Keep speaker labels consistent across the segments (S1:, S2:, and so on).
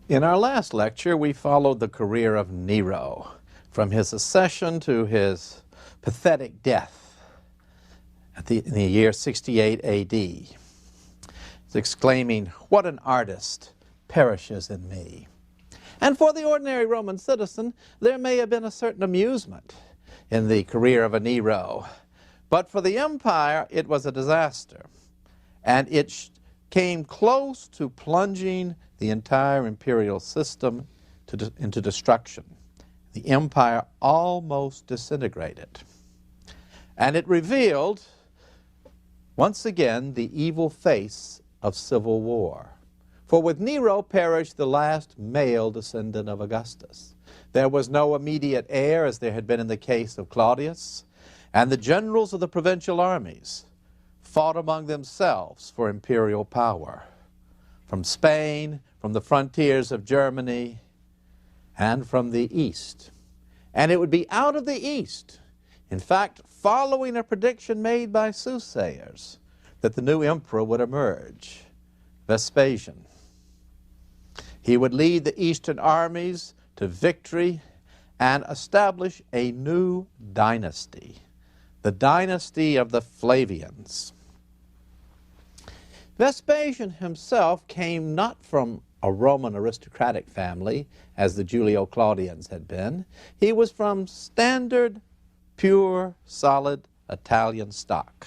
S1: In our last lecture, we followed the career of Nero, from his accession to his pathetic death in the year 68 A.D., exclaiming, "What an artist perishes in me." And for the ordinary Roman citizen, there may have been a certain amusement in the career of a Nero, but for the empire, it was a disaster, and it came close to plunging the entire imperial system into destruction. The empire almost disintegrated. And it revealed, once again, the evil face of civil war. For with Nero perished the last male descendant of Augustus. There was no immediate heir, as there had been in the case of Claudius, and the generals of the provincial armies fought among themselves for imperial power. From Spain, from the frontiers of Germany, and from the East. And it would be out of the East, in fact, following a prediction made by soothsayers, that the new emperor would emerge, Vespasian. He would lead the Eastern armies to victory and establish a new dynasty, the dynasty of the Flavians. Vespasian himself came not from a Roman aristocratic family, as the Julio-Claudians had been. He was from standard, pure, solid Italian stock.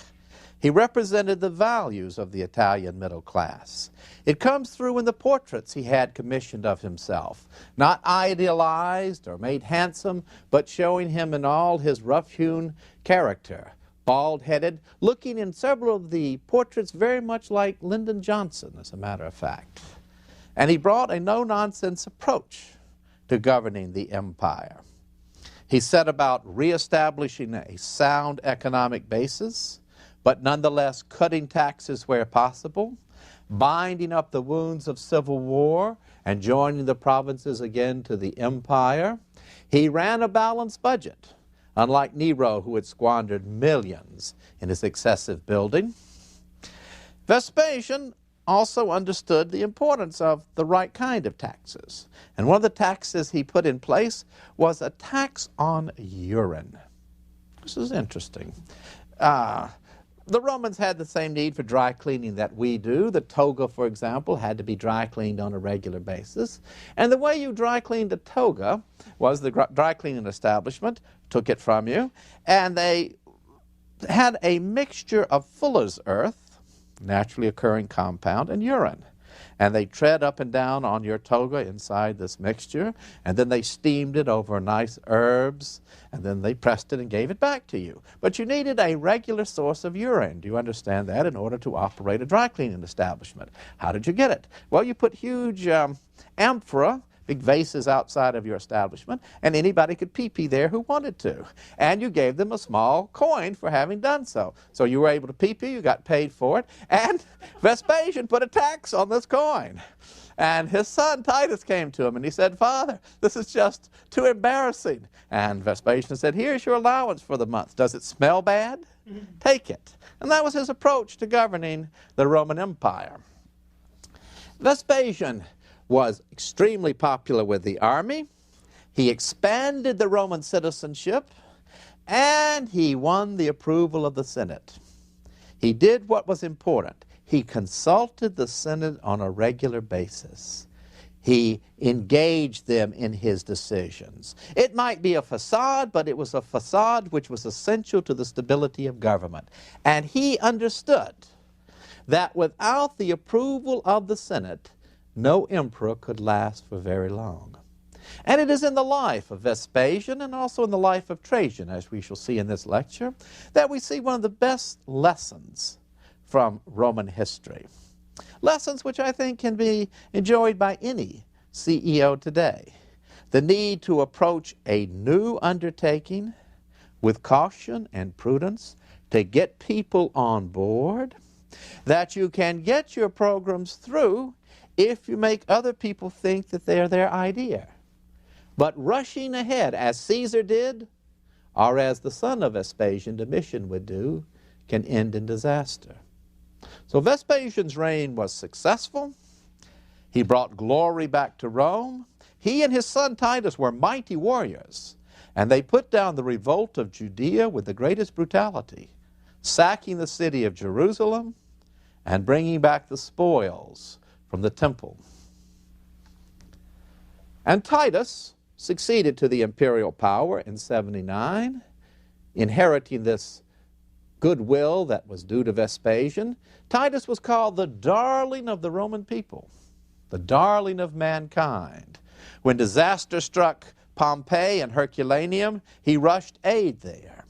S1: He represented the values of the Italian middle class. It comes through in the portraits he had commissioned of himself, not idealized or made handsome, but showing him in all his rough-hewn character, bald-headed, looking in several of the portraits very much like Lyndon Johnson, as a matter of fact. And he brought a no-nonsense approach to governing the empire. He set about reestablishing a sound economic basis, but nonetheless cutting taxes where possible, binding up the wounds of civil war, and joining the provinces again to the empire. He ran a balanced budget, unlike Nero, who had squandered millions in his excessive building. Vespasian also understood the importance of the right kind of taxes. And one of the taxes he put in place was a tax on urine. This is interesting. The Romans had the same need for dry cleaning that we do. The toga, for example, had to be dry cleaned on a regular basis. And the way you dry cleaned a toga was the dry cleaning establishment took it from you, and they had a mixture of fuller's earth, naturally occurring compound, and urine. And they tread up and down on your toga inside this mixture, and then they steamed it over nice herbs, and then they pressed it and gave it back to you. But you needed a regular source of urine, do you understand that, in order to operate a dry cleaning establishment. How did you get it? Well, you put huge amphora, big vases outside of your establishment, and anybody could pee-pee there who wanted to. And you gave them a small coin for having done so. So you were able to pee-pee, you got paid for it, and Vespasian put a tax on this coin. And his son Titus came to him and he said, "Father, this is just too embarrassing." And Vespasian said, "Here's your allowance for the month. Does it smell bad? Take it." And that was his approach to governing the Roman Empire. Vespasian was extremely popular with the army. He expanded the Roman citizenship, and he won the approval of the Senate. He did what was important. He consulted the Senate on a regular basis. He engaged them in his decisions. It might be a facade, but it was a facade which was essential to the stability of government. And he understood that without the approval of the Senate, no emperor could last for very long. And it is in the life of Vespasian and also in the life of Trajan, as we shall see in this lecture, that we see one of the best lessons from Roman history. Lessons which I think can be enjoyed by any CEO today. The need to approach a new undertaking with caution and prudence to get people on board, that you can get your programs through if you make other people think that they're their idea. But rushing ahead, as Caesar did, or as the son of Vespasian, Domitian, would do, can end in disaster. So Vespasian's reign was successful. He brought glory back to Rome. He and his son Titus were mighty warriors, and they put down the revolt of Judea with the greatest brutality, sacking the city of Jerusalem and bringing back the spoils from the temple. And Titus succeeded to the imperial power in 79, inheriting this goodwill that was due to Vespasian. Titus was called the darling of the Roman people, the darling of mankind. When disaster struck Pompeii and Herculaneum, he rushed aid there.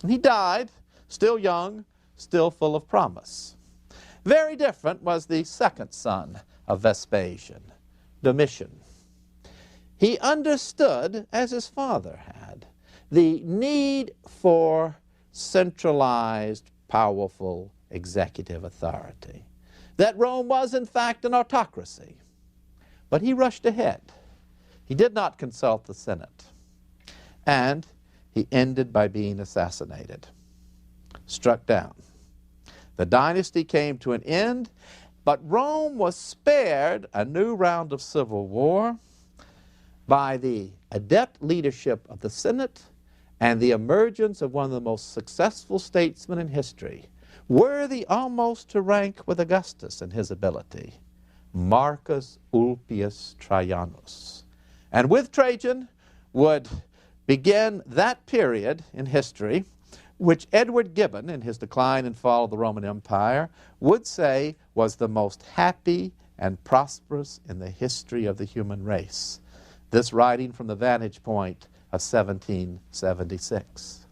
S1: And he died, still young, still full of promise. Very different was the second son of Vespasian, Domitian. He understood, as his father had, the need for centralized, powerful executive authority. That Rome was, in fact, an autocracy. But he rushed ahead. He did not consult the Senate. And he ended by being assassinated, struck down. The dynasty came to an end, but Rome was spared a new round of civil war by the adept leadership of the Senate and the emergence of one of the most successful statesmen in history, worthy almost to rank with Augustus in his ability, Marcus Ulpius Trajanus. And with Trajan would begin that period in history which Edward Gibbon, in his Decline and Fall of the Roman Empire, would say was the most happy and prosperous in the history of the human race. This writing from the vantage point of 1776.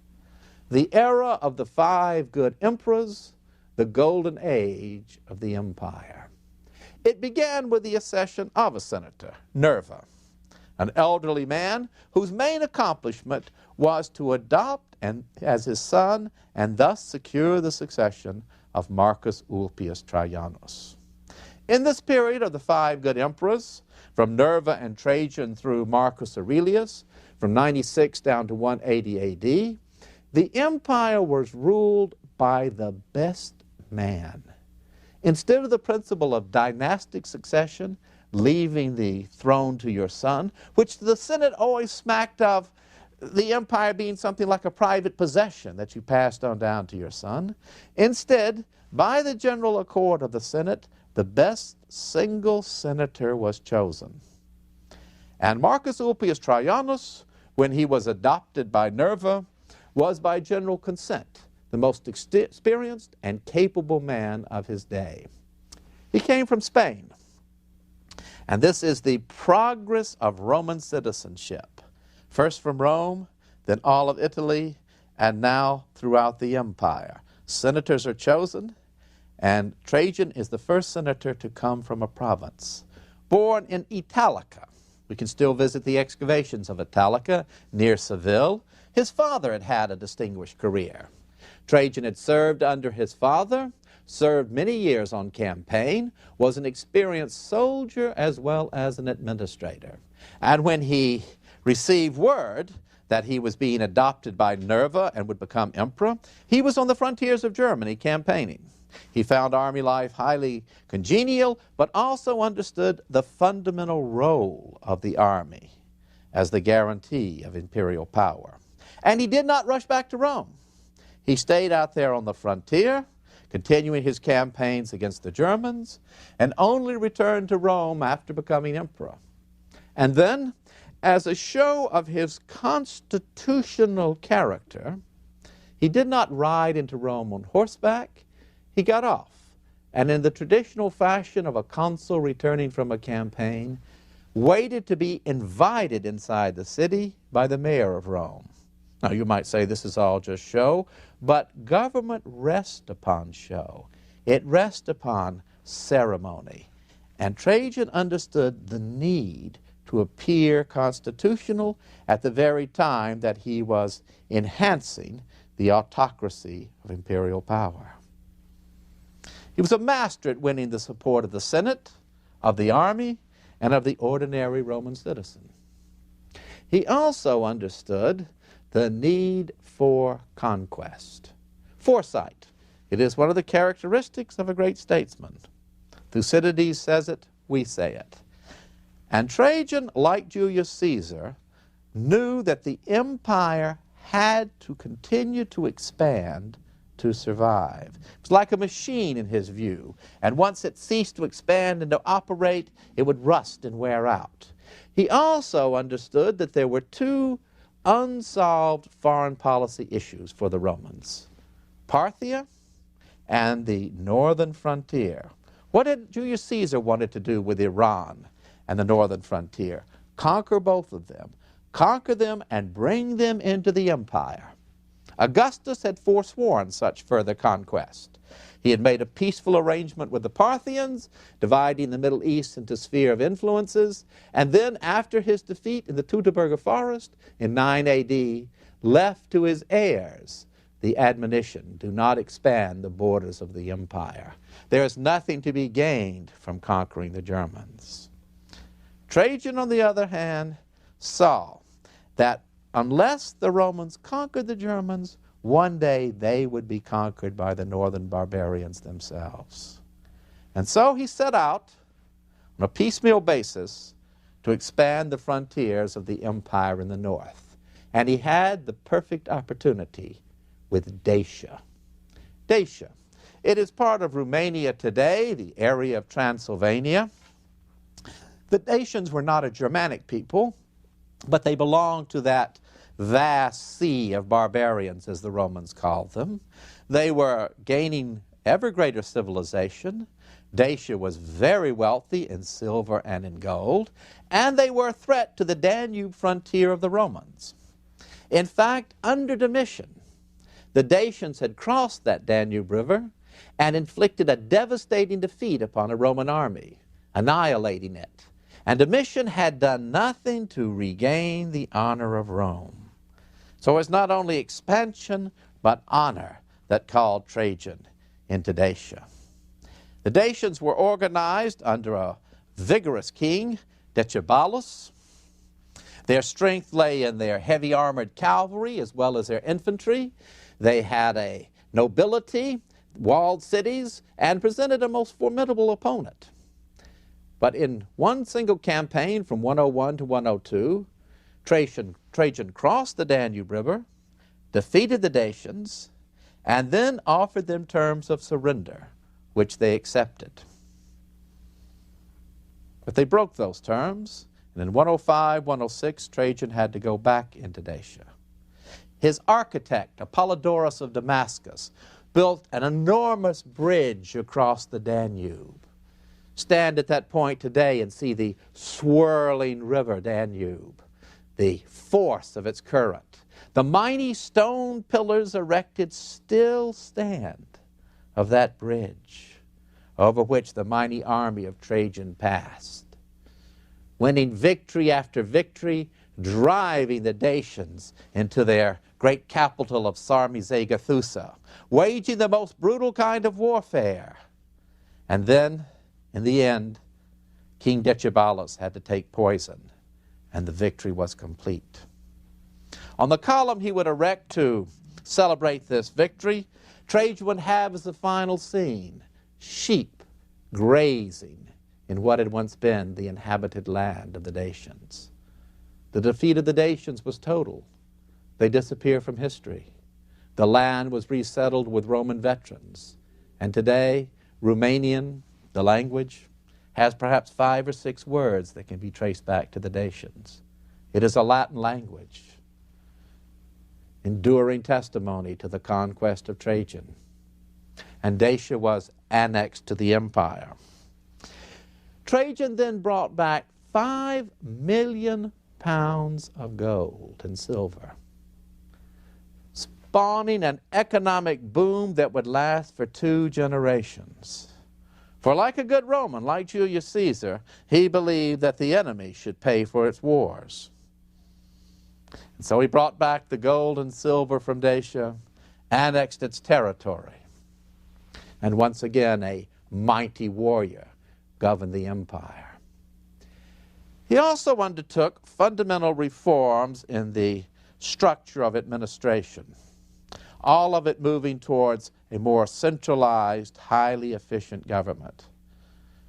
S1: The era of the 5 good emperors, the golden age of the empire. It began with the accession of a senator, Nerva, an elderly man whose main accomplishment was to adopt as his son and thus secure the succession of Marcus Ulpius Trajanus. In this period of the 5 good emperors, from Nerva and Trajan through Marcus Aurelius, from 96 down to 180 AD, the empire was ruled by the best man. Instead of the principle of dynastic succession, leaving the throne to your son, which the Senate always smacked of the empire being something like a private possession that you passed on down to your son. Instead, by the general accord of the Senate, the best single senator was chosen. And Marcus Ulpius Trajanus, when he was adopted by Nerva, was by general consent the most experienced and capable man of his day. He came from Spain. And this is the progress of Roman citizenship. First from Rome, then all of Italy, and now throughout the empire. Senators are chosen, and Trajan is the first senator to come from a province. Born in Italica. We can still visit the excavations of Italica near Seville. His father had had a distinguished career. Trajan had served under his father, served many years on campaign, was an experienced soldier as well as an administrator. And when he received word that he was being adopted by Nerva and would become emperor, he was on the frontiers of Germany campaigning. He found army life highly congenial, but also understood the fundamental role of the army as the guarantee of imperial power. And he did not rush back to Rome. He stayed out there on the frontier, continuing his campaigns against the Germans, and only returned to Rome after becoming emperor. And then, as a show of his constitutional character, he did not ride into Rome on horseback. He got off, and in the traditional fashion of a consul returning from a campaign, waited to be invited inside the city by the mayor of Rome. Now, you might say this is all just show, but government rests upon show. It rests upon ceremony. And Trajan understood the need to appear constitutional at the very time that he was enhancing the autocracy of imperial power. He was a master at winning the support of the Senate, of the army, and of the ordinary Roman citizen. He also understood the need for conquest. Foresight. It is one of the characteristics of a great statesman. Thucydides says it we say it. And Trajan, like Julius Caesar, knew that the empire had to continue to expand to survive. It was like a machine in his view, and once it ceased to expand and to operate, it would rust and wear out. He also understood that there were two unsolved foreign policy issues for the Romans: Parthia and the northern frontier. What did Julius Caesar wanted to do with Iran and the northern frontier? Conquer both of them. Conquer them and bring them into the empire. Augustus had forsworn such further conquest. He had made a peaceful arrangement with the Parthians, dividing the Middle East into sphere of influences, and then, after his defeat in the Teutoburger Forest in 9 AD, left to his heirs the admonition, do not expand the borders of the empire. There is nothing to be gained from conquering the Germans. Trajan, on the other hand, saw that unless the Romans conquered the Germans, one day they would be conquered by the northern barbarians themselves. And so he set out on a piecemeal basis to expand the frontiers of the empire in the north. And he had the perfect opportunity with Dacia. Dacia. It is part of Romania today, the area of Transylvania. The Dacians were not a Germanic people, but they belonged to that vast sea of barbarians, as the Romans called them. They were gaining ever greater civilization. Dacia was very wealthy in silver and in gold, and they were a threat to the Danube frontier of the Romans. In fact, under Domitian, the Dacians had crossed that Danube River and inflicted a devastating defeat upon a Roman army, annihilating it. And Domitian had done nothing to regain the honor of Rome. So it was not only expansion, but honor that called Trajan into Dacia. The Dacians were organized under a vigorous king, Decebalus. Their strength lay in their heavy armored cavalry as well as their infantry. They had a nobility, walled cities, and presented a most formidable opponent. But in one single campaign from 101 to 102, Trajan crossed the Danube River, defeated the Dacians, and then offered them terms of surrender, which they accepted. But they broke those terms, and in 105, 106, Trajan had to go back into Dacia. His architect, Apollodorus of Damascus, built an enormous bridge across the Danube. Stand at that point today and see the swirling river Danube, the force of its current. The mighty stone pillars erected still stand of that bridge over which the mighty army of Trajan passed, winning victory after victory, driving the Dacians into their great capital of Sarmizegetusa, waging the most brutal kind of warfare. And then, in the end, King Decebalus had to take poison, and the victory was complete. On the column he would erect to celebrate this victory, Trajan would have as the final scene sheep grazing in what had once been the inhabited land of the Dacians. The defeat of the Dacians was total. They disappear from history. The land was resettled with Roman veterans. And today, Romanian, the language, has perhaps 5 or 6 words that can be traced back to the Dacians. It is a Latin language, enduring testimony to the conquest of Trajan. And Dacia was annexed to the empire. Trajan then brought back 5 million pounds of gold and silver, spawning an economic boom that would last for 2 generations. For like a good Roman, like Julius Caesar, he believed that the enemy should pay for its wars. And so he brought back the gold and silver from Dacia, annexed its territory, and once again a mighty warrior governed the empire. He also undertook fundamental reforms in the structure of administration, all of it moving towards a more centralized, highly efficient government.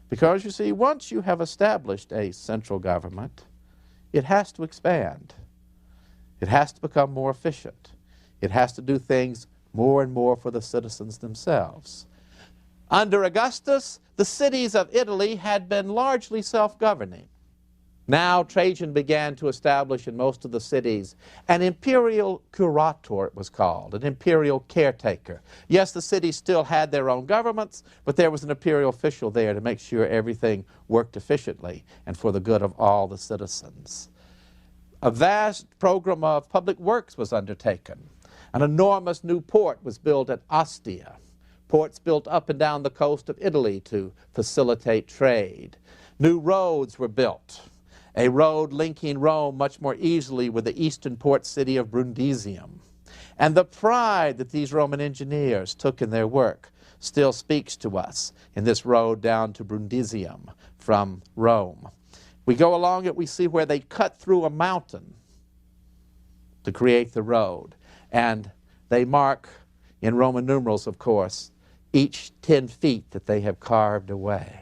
S1: Because, you see, once you have established a central government, it has to expand. It has to become more efficient. It has to do things more and more for the citizens themselves. Under Augustus, the cities of Italy had been largely self-governing. Now Trajan began to establish in most of the cities an imperial curator, it was called, an imperial caretaker. Yes, the cities still had their own governments, but there was an imperial official there to make sure everything worked efficiently and for the good of all the citizens. A vast program of public works was undertaken. An enormous new port was built at Ostia. Ports built up and down the coast of Italy to facilitate trade. New roads were built. A road linking Rome much more easily with the eastern port city of Brundisium. And the pride that these Roman engineers took in their work still speaks to us in this road down to Brundisium from Rome. We go along it, we see where they cut through a mountain to create the road. And they mark, in Roman numerals, of course, each 10 feet that they have carved away.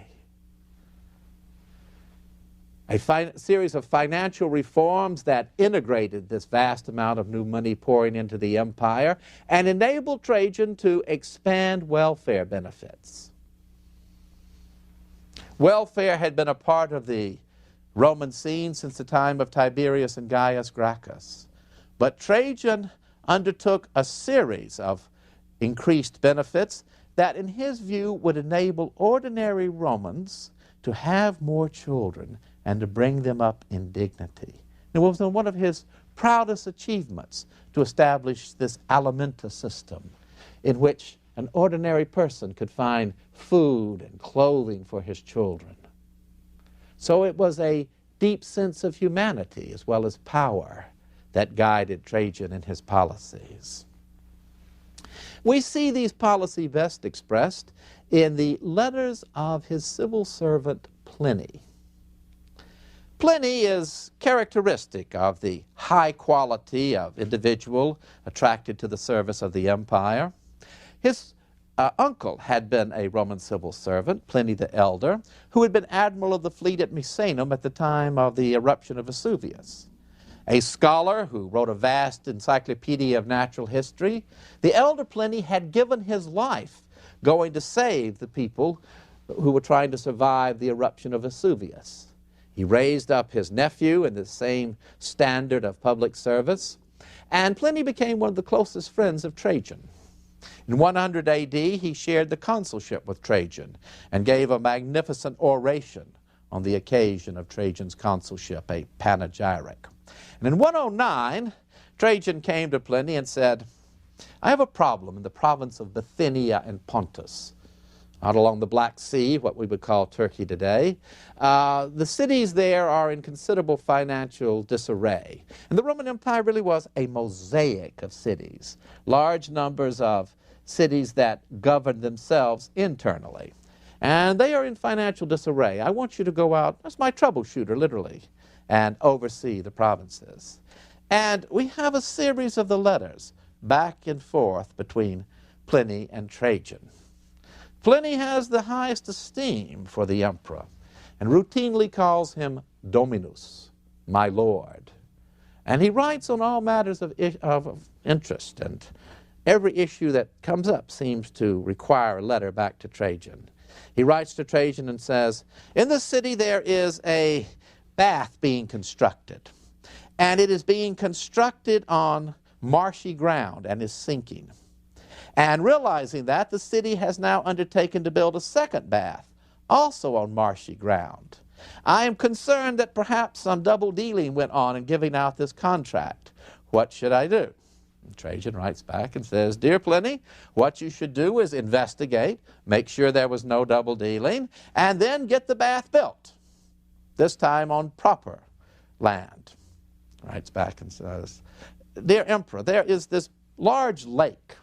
S1: A series of financial reforms that integrated this vast amount of new money pouring into the empire and enabled Trajan to expand welfare benefits. Welfare had been a part of the Roman scene since the time of Tiberius and Gaius Gracchus. But Trajan undertook a series of increased benefits that, in his view, would enable ordinary Romans to have more children and to bring them up in dignity. It was one of his proudest achievements to establish this alimenta system in which an ordinary person could find food and clothing for his children. So it was a deep sense of humanity as well as power that guided Trajan in his policies. We see these policies best expressed in the letters of his civil servant Pliny. Pliny is characteristic of the high quality of individual attracted to the service of the empire. His uncle had been a Roman civil servant, Pliny the Elder, who had been admiral of the fleet at Misenum at the time of the eruption of Vesuvius. A scholar who wrote a vast encyclopedia of natural history, the elder Pliny had given his life going to save the people who were trying to survive the eruption of Vesuvius. He raised up his nephew in the same standard of public service, and Pliny became one of the closest friends of Trajan. In 100 AD, he shared the consulship with Trajan and gave a magnificent oration on the occasion of Trajan's consulship, a panegyric. And in 109, Trajan came to Pliny and said, I have a problem in the province of Bithynia and Pontus, out along the Black Sea, what we would call Turkey today. The cities there are in considerable financial disarray. And the Roman Empire really was a mosaic of cities, large numbers of cities that governed themselves internally. And they are in financial disarray. I want you to go out, as my troubleshooter, literally, and oversee the provinces. And we have a series of the letters back and forth between Pliny and Trajan. Pliny has the highest esteem for the emperor and routinely calls him Dominus, my lord. And he writes on all matters of interest, and every issue that comes up seems to require a letter back to Trajan. He writes to Trajan and says, in the city there is a bath being constructed, and it is being constructed on marshy ground and is sinking. And realizing that, the city has now undertaken to build a second bath, also on marshy ground. I am concerned that perhaps some double dealing went on in giving out this contract. What should I do? And Trajan writes back and says, Dear Pliny, what you should do is investigate, make sure there was no double dealing, and then get the bath built, this time on proper land. Writes back and says, Dear Emperor, there is this large lake,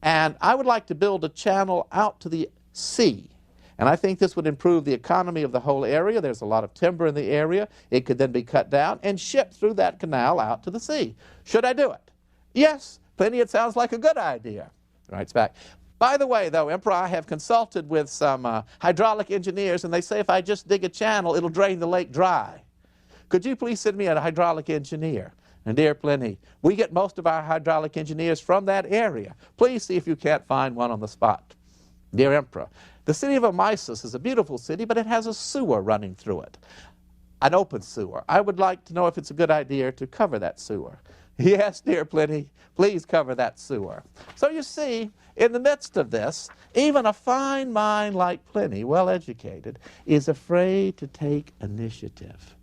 S1: and I would like to build a channel out to the sea. And I think this would improve the economy of the whole area. There's a lot of timber in the area. It could then be cut down and shipped through that canal out to the sea. Should I do it? Yes, Pliny, it sounds like a good idea. Writes back. By the way, though, Emperor, I have consulted with some hydraulic engineers, and they say if I just dig a channel, it'll drain the lake dry. Could you please send me a hydraulic engineer? And dear Pliny, we get most of our hydraulic engineers from that area. Please see if you can't find one on the spot. Dear Emperor, the city of Amysus is a beautiful city, but it has a sewer running through it. An open sewer. I would like to know if it's a good idea to cover that sewer. Yes, dear Pliny, please cover that sewer. So you see, in the midst of this, even a fine mind like Pliny, well educated, is afraid to take initiative.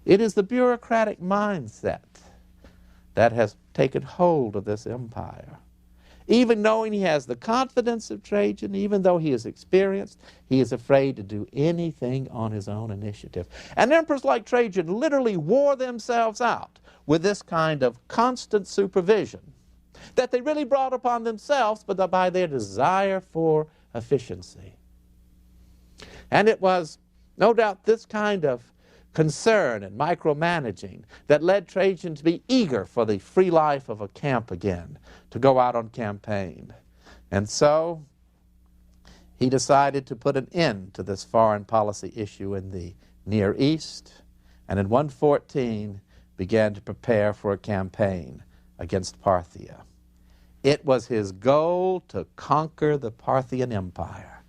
S1: It is the bureaucratic mindset that has taken hold of this empire. Even knowing he has the confidence of Trajan, even though he is experienced, he is afraid to do anything on his own initiative. And emperors like Trajan literally wore themselves out with this kind of constant supervision that they really brought upon themselves, but by their desire for efficiency. And it was no doubt this kind of concern and micromanaging that led Trajan to be eager for the free life of a camp again, to go out on campaign. And so he decided to put an end to this foreign policy issue in the Near East, and in 114 began to prepare for a campaign against Parthia. It was his goal to conquer the Parthian Empire,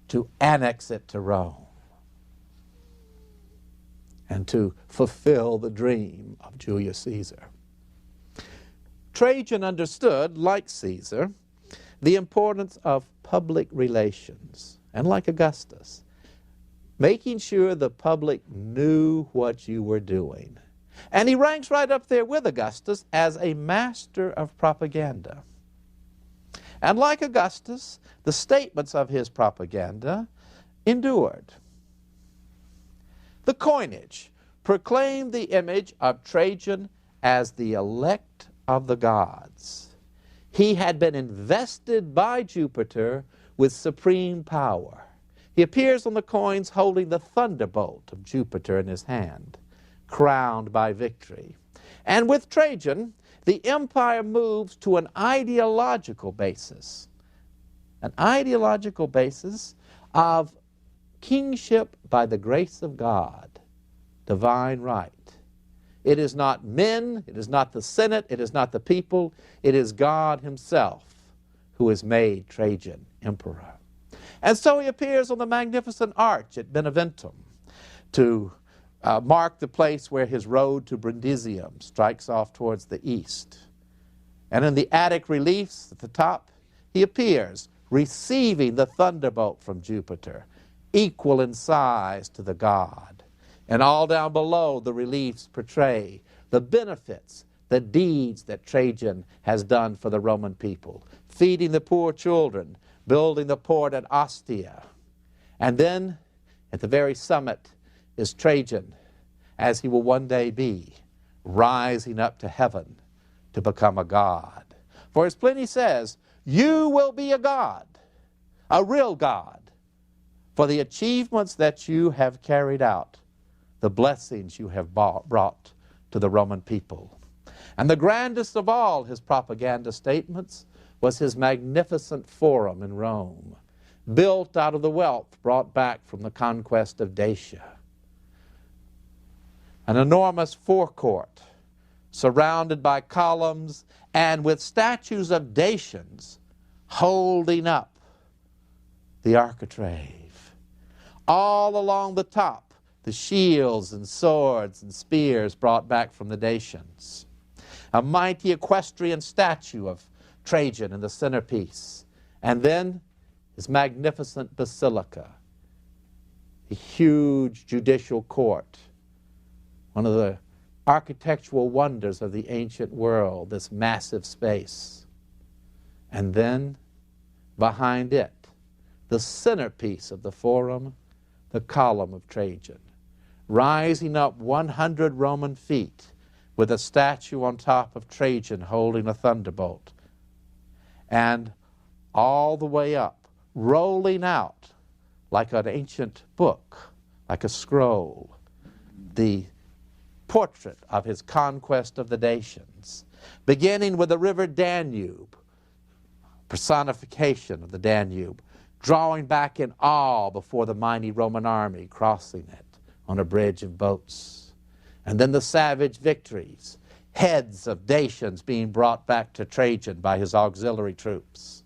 S1: to annex it to Rome, and to fulfill the dream of Julius Caesar. Trajan understood, like Caesar, the importance of public relations, and like Augustus, making sure the public knew what you were doing. And he ranks right up there with Augustus as a master of propaganda. And like Augustus, the statements of his propaganda endured. The coinage proclaimed the image of Trajan as the elect of the gods. He had been invested by Jupiter with supreme power. He appears on the coins holding the thunderbolt of Jupiter in his hand, crowned by victory. And with Trajan, the empire moves to an ideological basis of kingship by the grace of God, divine right. It is not men, it is not the Senate, it is not the people, it is God himself who has made Trajan emperor. And so he appears on the magnificent arch at Beneventum to mark the place where his road to Brundisium strikes off towards the east. And in the Attic reliefs at the top, he appears receiving the thunderbolt from Jupiter, equal in size to the god. And all down below, the reliefs portray the benefits, the deeds that Trajan has done for the Roman people, feeding the poor children, building the port at Ostia. And then, at the very summit, is Trajan, as he will one day be, rising up to heaven to become a god. For as Pliny says, you will be a god, a real god, for the achievements that you have carried out, the blessings you have brought to the Roman people. And the grandest of all his propaganda statements was his magnificent forum in Rome, built out of the wealth brought back from the conquest of Dacia. An enormous forecourt surrounded by columns and with statues of Dacians holding up the architrave. All along the top, the shields and swords and spears brought back from the Dacians. A mighty equestrian statue of Trajan in the centerpiece. And then his magnificent basilica, a huge judicial court, one of the architectural wonders of the ancient world, this massive space. And then, behind it, the centerpiece of the forum, the column of Trajan, rising up 100 Roman feet with a statue on top of Trajan holding a thunderbolt. And all the way up, rolling out like an ancient book, like a scroll, the portrait of his conquest of the Dacians, beginning with the river Danube, personification of the Danube, drawing back in awe before the mighty Roman army crossing it on a bridge of boats. And then the savage victories, heads of Dacians being brought back to Trajan by his auxiliary troops.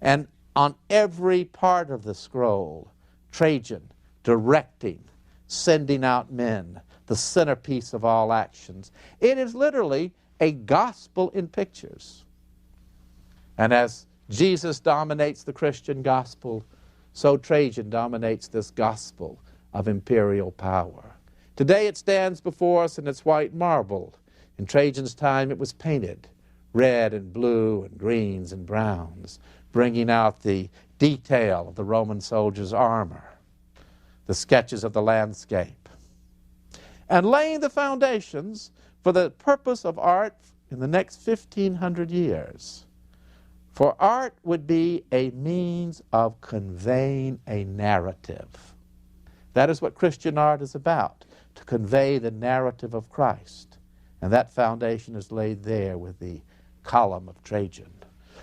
S1: And on every part of the scroll, Trajan directing, sending out men, the centerpiece of all actions. It is literally a gospel in pictures. And as Jesus dominates the Christian gospel, so Trajan dominates this gospel of imperial power. Today it stands before us in its white marble. In Trajan's time it was painted red and blue and greens and browns, bringing out the detail of the Roman soldier's armor, the sketches of the landscape, and laying the foundations for the purpose of art in the next 1,500 years. For art would be a means of conveying a narrative. That is what Christian art is about, to convey the narrative of Christ. And that foundation is laid there with the column of Trajan.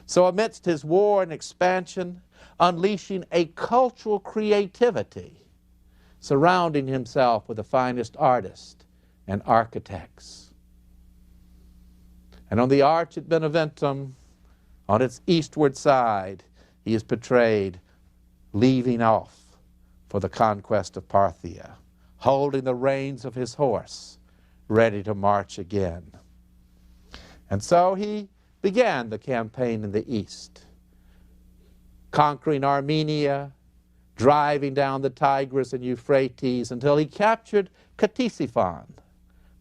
S1: So amidst his war and expansion, unleashing a cultural creativity, surrounding himself with the finest artists and architects. And on the arch at Beneventum, on its eastward side, he is portrayed leaving off for the conquest of Parthia, holding the reins of his horse, ready to march again. And so he began the campaign in the east, conquering Armenia, driving down the Tigris and Euphrates until he captured Ctesiphon,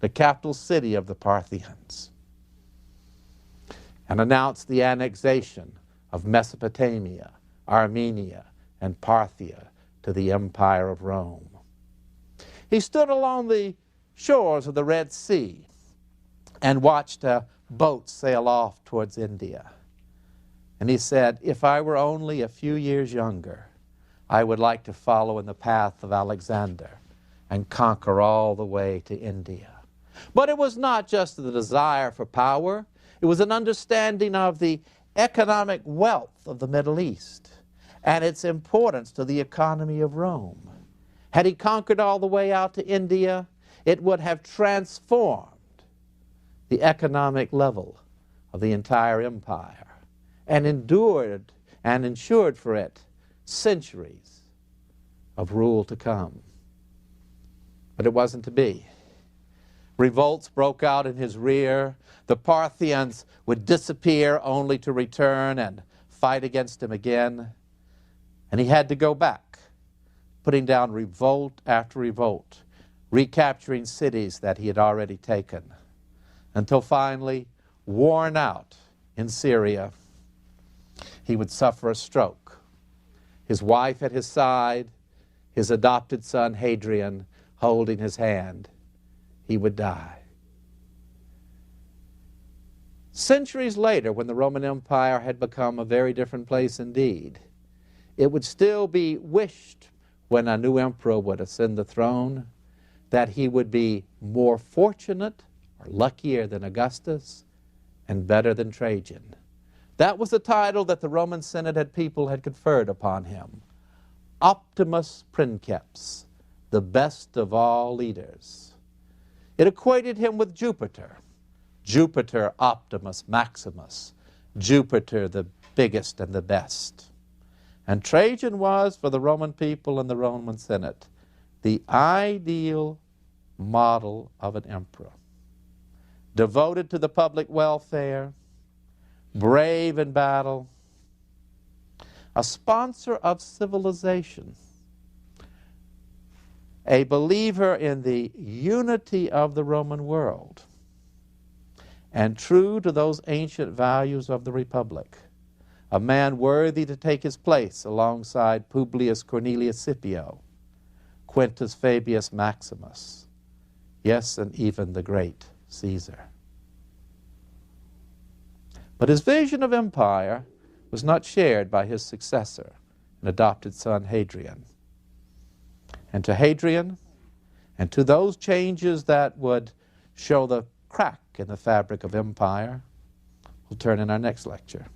S1: the capital city of the Parthians, and announced the annexation of Mesopotamia, Armenia, and Parthia to the Empire of Rome. He stood along the shores of the Red Sea and watched a boat sail off towards India. And he said, if I were only a few years younger, I would like to follow in the path of Alexander and conquer all the way to India. But it was not just the desire for power. It was an understanding of the economic wealth of the Middle East and its importance to the economy of Rome. Had he conquered all the way out to India, it would have transformed the economic level of the entire empire and endured and ensured for it centuries of rule to come. But it wasn't to be. Revolts broke out in his rear. The Parthians would disappear only to return and fight against him again. And he had to go back, putting down revolt after revolt, recapturing cities that he had already taken, until finally, worn out in Syria, he would suffer a stroke. His wife at his side, his adopted son Hadrian holding his hand, he would die. Centuries later, when the Roman Empire had become a very different place indeed, it would still be wished when a new emperor would ascend the throne that he would be more fortunate or luckier than Augustus and better than Trajan. That was the title that the Roman Senate people had conferred upon him. Optimus Princeps, the best of all leaders. It equated him with Jupiter. Jupiter Optimus Maximus. Jupiter the biggest and the best. And Trajan was, for the Roman people and the Roman Senate, the ideal model of an emperor. Devoted to the public welfare, brave in battle, a sponsor of civilization, a believer in the unity of the Roman world, and true to those ancient values of the Republic, a man worthy to take his place alongside Publius Cornelius Scipio, Quintus Fabius Maximus, yes, and even the great Caesar. But his vision of empire was not shared by his successor and adopted son Hadrian. And to Hadrian, and to those changes that would show the crack in the fabric of empire, we'll turn in our next lecture.